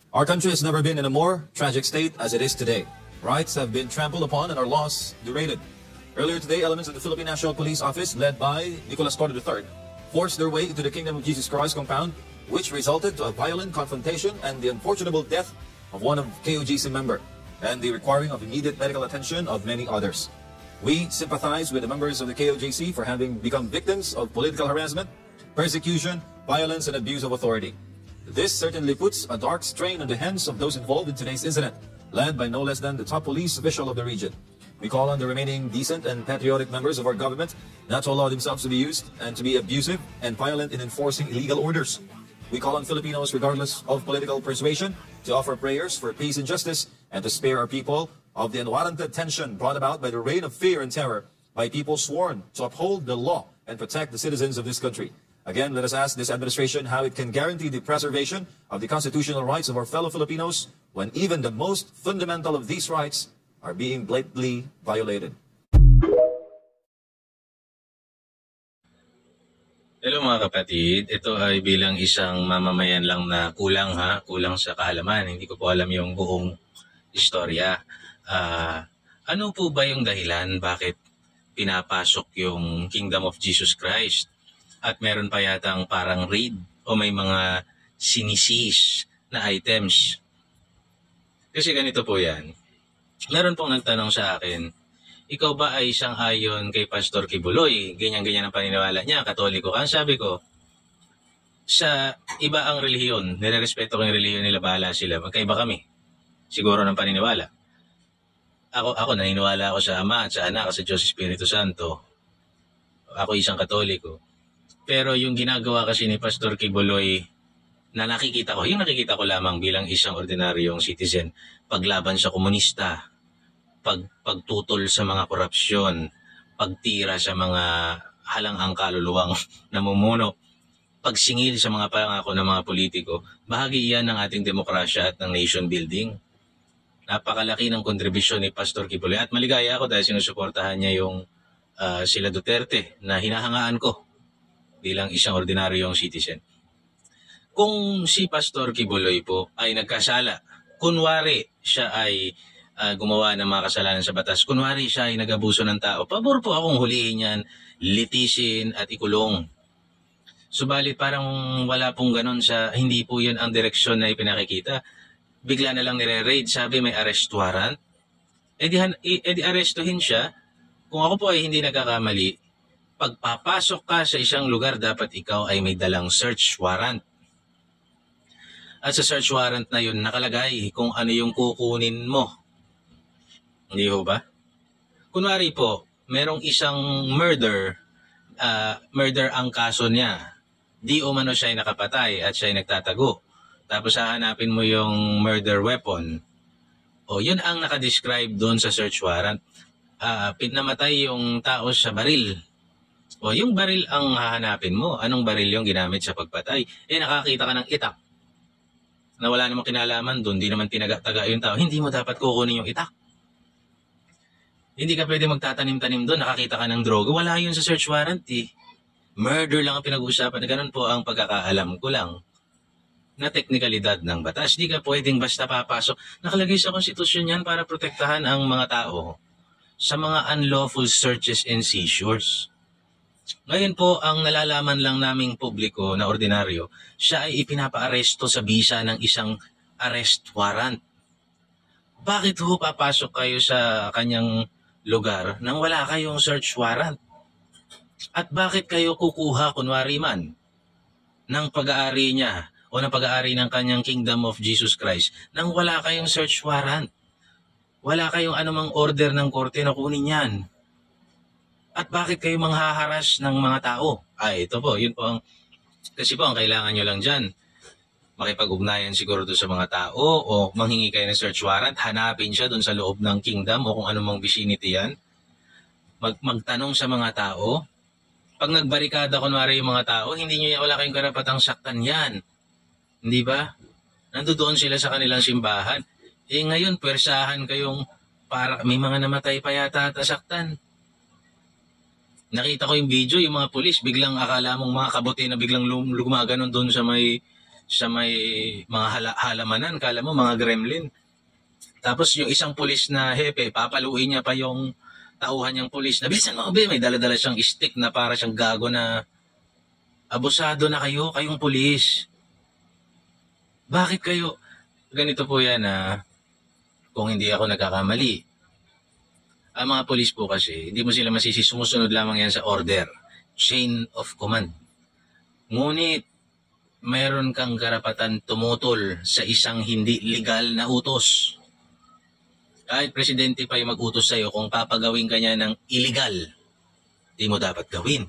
Our country has never been in a more tragic state as it is today. Rights have been trampled upon and our laws derailed. Earlier today, elements of the Philippine National Police Office, led by Nicolas Torre III, forced their way into the Kingdom of Jesus Christ compound, which resulted to a violent confrontation and the unfortunate death of one of KOJC member, and the requiring of immediate medical attention of many others. We sympathize with the members of the KOJC for having become victims of political harassment, persecution, violence, and abuse of authority. This certainly puts a dark strain on the hands of those involved in today's incident, led by no less than the top police official of the region. We call on the remaining decent and patriotic members of our government not to allow themselves to be used and to be abusive and violent in enforcing illegal orders. We call on Filipinos, regardless of political persuasion, to offer prayers for peace and justice and to spare our people of the unwarranted tension brought about by the reign of fear and terror by people sworn to uphold the law and protect the citizens of this country. Again, let us ask this administration how it can guarantee the preservation of the constitutional rights of our fellow Filipinos when even the most fundamental of these rights are being blatantly violated. Hello mga kapatid, ito ay bilang isang mamamayan lang na kulang sa kaalaman. Hindi ko po alam yung buong istorya. Ano po ba yung dahilan bakit pinapasok yung Kingdom of Jesus Christ? At meron pa yatang parang raid o may mga siniseize na items. Kasi ganito po yan. Meron pong nagtanong sa akin, ikaw ba ay isang ayon kay Pastor Kibuloy? Ganyan-ganyan ang paniniwala niya, katoliko ka. Sabi ko, sa iba ang relihiyon, nirerespeto ko yung relihiyon nila, bahala sila. Magkaiba kami. Siguro ng paniniwala. Ako naniniwala ako sa Ama at sa Anak at sa Diyos Espiritu Santo. Ako isang katoliko. Pero yung ginagawa kasi ni Pastor Kibuloy na nakikita ko lamang bilang isang ordinaryong citizen, paglaban sa komunista, pagtutol sa mga korupsyon, pagtira sa mga halang-ang kaluluwang namumuno, pagsingil sa mga pangako ng mga politiko, bahagi iyan ng ating demokrasya at ng nation building. Napakalaki ng kontribusyon ni Pastor Kibuloy at maligaya ako dahil sinusuportahan niya yung sila Duterte na hinahangaan ko bilang isang ordinaryong citizen. Kung si Pastor Kibuloy po ay nagkasala, kunwari siya ay gumawa ng mga kasalanan sa batas, kunwari siya ay nag-abuso ng tao, pabor po akong hulihin yan, litisin at ikulong. Subalit parang wala pong ganun hindi po yun ang direksyon na ipinakikita. Bigla na lang nire-raid, sabi may arrest warrant. E di arestuhin siya. Kung ako po ay hindi nagkakamali, pagpapasok ka sa isang lugar, dapat ikaw ay may dalang search warrant. At sa search warrant na yun, nakalagay kung ano yung kukunin mo. Hindi ho ba? Kunwari po, merong isang murder ang kaso niya. Di umano siya ay nakapatay at siya ay nagtatago. Tapos hahanapin mo yung murder weapon. O yun ang nakadescribe doon sa search warrant. Pinamatay yung tao sa baril. O yung baril ang hahanapin mo. Anong baril yung ginamit sa pagpatay? Nakakita ka ng itak na wala namang kinalaman doon. Di naman tinaga-taga yung tao. Hindi mo dapat kukunin yung itak. Hindi ka pwede magtatanim-tanim doon. Nakakita ka ng droga. Wala yun sa search warrant eh. Murder lang ang pinag-uusapan. Ganun po ang pagkakaalam ko lang na teknikalidad ng batas. Di ka pwedeng basta papasok. Nakalagay sa konstitusyon yan para protektahan ang mga tao sa mga unlawful searches and seizures. Ngayon po, ang nalalaman lang naming publiko na ordinaryo, siya ay ipinapa-aresto sa bisa ng isang arrest warrant. Bakit ho papasok kayo sa kanyang lugar nang wala kayong search warrant? At bakit kayo kukuha, kunwari man, ng pag-aari niya o ng pag-aari ng kanyang Kingdom of Jesus Christ nang wala kayong search warrant? Wala kayong anumang order ng korte na kunin yan. At bakit kayo manghaharas ng mga tao? Ito po, yun po ang, kasi po ang kailangan nyo lang dyan, makipag-ugnayan siguro doon sa mga tao o manghingi kayo ng search warrant, hanapin siya doon sa loob ng kingdom o kung anumang vicinity yan. Magtanong sa mga tao. Pag nagbarikada kunwari yung mga tao, wala kayong karapatang saktan yan. Hindi ba? Nandoon sila sa kanilang simbahan. Ngayon, pwersahan kayong para may mga namatay pa yata at nasaktan. Nakita ko yung video, yung mga pulis, biglang akala mong mga kabuti na biglang gumaganon doon sa may sa may mga halamanan, kala mo mga gremlin. Tapos yung isang pulis na hepe, papaluin niya pa yung tauhan niyang pulis. Bilisan mo, be, may dala-dala siyang stick na para siyang gago na abusado na kayo, kayong pulis. Bakit kayo? Ganito po yan kung hindi ako nagkakamali. Ang mga pulis po kasi, hindi mo sila masisi, sumusunod lamang yan sa order. Chain of command. Ngunit, mayroon kang karapatan tumutol sa isang hindi legal na utos. Kahit presidente pa yung mag-utos sa'yo, kung papagawin ka niya ng illegal, di mo dapat gawin.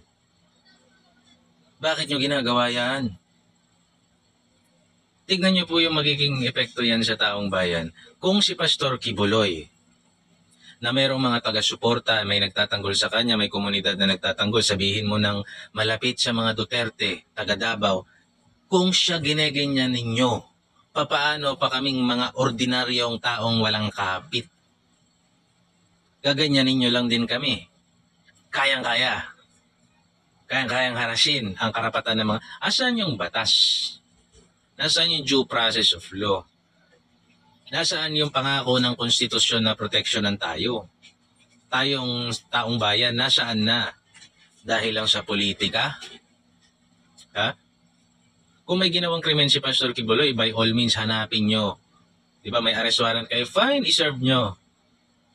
Bakit nyo ginagawa yan? Tignan nyo po yung magiging epekto yan sa taong bayan. Kung si Pastor Kibuloy, na mayroong mga taga-suporta, may nagtatanggol sa kanya, may komunidad na nagtatanggol, sabihin mo ng malapit sa mga Duterte, taga Davao, kung siya gineganyan ninyo, papaano pa kaming mga ordinaryong taong walang kapit? Gaganyanin nyo lang din kami. Kayang-kaya. Kayang-kayang harasin ang karapatan ng mga... Asan yung batas? Nasaan yung due process of law? Nasaan yung pangako ng konstitusyon na proteksyonan tayo? Tayong taong bayan, nasaan na? Dahil lang sa politika? Ha? Kung may ginawang krimen si Pastor Kibuloy, by all means, hanapin nyo. Di ba may arrest warrant kayo? Fine, iserve nyo.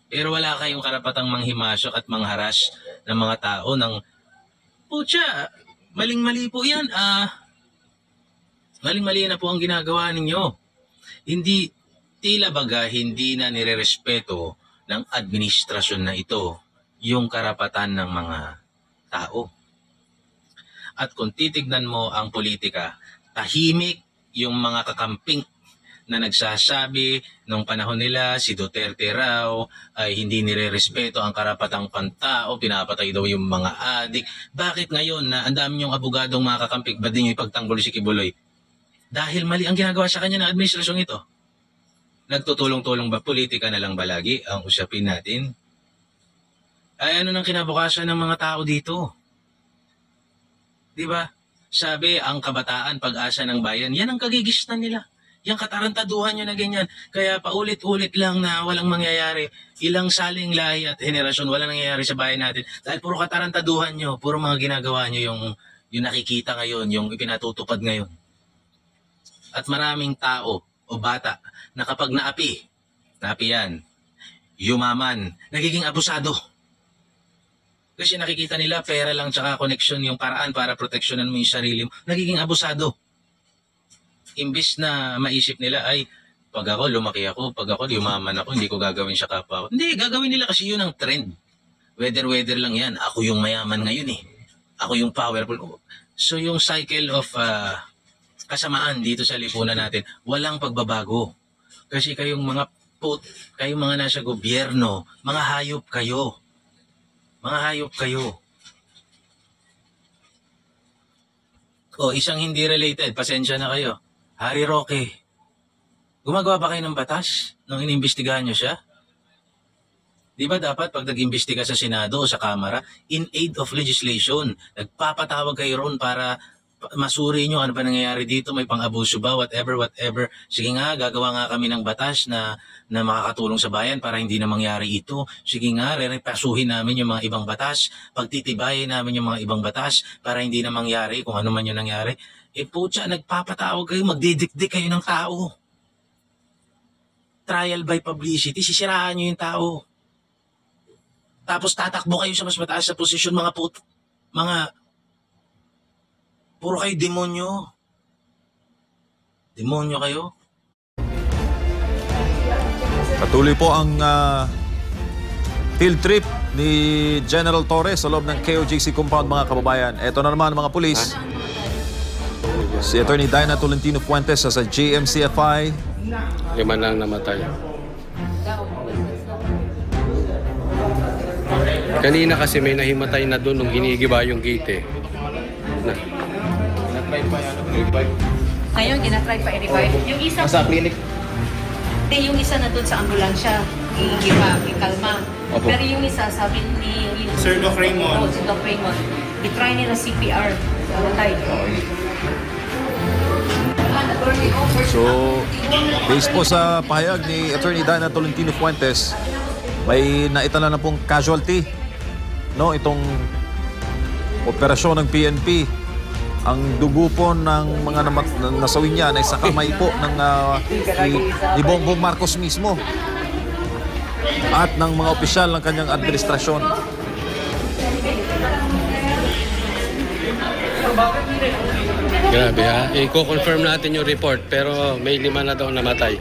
Pero wala kayong karapatang manghimasok at mangharas ng mga tao ng, putya, maling-mali po yan. Maling-mali na po ang ginagawa ninyo. Hindi, tila baga, hindi na nirerespeto ng administrasyon na ito yung karapatan ng mga tao. At kung titignan mo ang politika, tahimik yung mga kakamping na nagsasabi nung panahon nila si Duterte raw ay hindi nirerespeto ang karapatang pantao, pinapatay daw yung mga adik. Bakit ngayon na ang dami yung abogadong mga kakamping, ba't din yung ipagtanggol si Kibuloy? Dahil mali ang ginagawa sa kanya ng administrasyong ito. Nagtutulong-tulong ba? Politika na lang ba lagi ang usapin natin? Ay ano nang kinabukasan ng mga tao dito? Di ba? Sabi, ang kabataan, pag-asa ng bayan, yan ang kagigistan nila. Yung katarantaduhan nyo na ganyan. Kaya paulit-ulit lang na walang mangyayari. Ilang saling lahi at henerasyon walang nangyayari sa bayan natin. Dahil puro katarantaduhan nyo, puro mga ginagawa nyo yung nakikita ngayon, yung ipinatutupad ngayon. At maraming tao o bata na kapag naapi yan, yumaman, nagiging abusado. Kasi nakikita nila pera lang tsaka connection yung paraan para proteksyonan mo yung sarili mo. Nagiging abusado. Imbis na maisip nila ay pag ako lumaki ako, pag ako yumaman ako, hindi ko gagawin siya kapwa ako. Hindi, gagawin nila kasi yun ang trend. Weather lang yan. Ako yung mayaman ngayon eh. Ako yung powerful. So yung cycle of kasamaan dito sa lipunan natin, walang pagbabago. Kasi kayong kayong mga nasa gobyerno, mga hayop kayo. Mga hayop kayo. O, isang hindi related. Pasensya na kayo. Harry Roque. Gumagawa ba kayo ng batas nung inimbestigahan nyo siya? Di ba dapat pag nag-imbestiga sa Senado o sa Kamara, in aid of legislation, nagpapatawag kayo ron para masuri nyo ano pa nangyayari dito, may pang-abuso ba, whatever. Sige nga, gagawa nga kami ng batas na makakatulong sa bayan para hindi na mangyari ito. Sige nga, re-repasuhin namin yung mga ibang batas, pagtitibayin namin yung mga ibang batas para hindi na mangyari kung ano man yung nangyari. Putya, nagpapatawag kayo, magdidikdik kayo ng tao. Trial by publicity, sisiraan nyo yung tao. Tapos tatakbo kayo sa mas mataas na posisyon, puro kayo demonyo. Demonyo kayo. Patuloy po ang field trip ni General Torres sa loob ng KOJC compound, mga kababayan. Ito na naman mga pulis. Si Attorney Diana Tolentino Fuentes sa GMCFI. 5 na namatay. Kanina kasi may nahimatay na doon nung ginigiba yung gate eh. Ngayon, ginatry pa i-revive. Yung isa... Sa clinic? Hindi, yung isa na doon sa ambulansya. Iigiba, ikalma. Opo. Pero yung isa, sabi ni... Sir Doc Raymond. Si Doc Raymond. I-try nila CPR. Patay. So, based po sa pahayag ni Attorney Dana Tolentino Fuentes, may naitala na pong casualty, no, itong operasyon ng PNP. Ang dugo po ng mga nasawi niyan ay sa kamay po ng ni Bongbong Marcos mismo at ng mga opisyal ng kanyang administrasyon. Grabe ha. I-confirm natin yung report pero may 5 na daw namatay.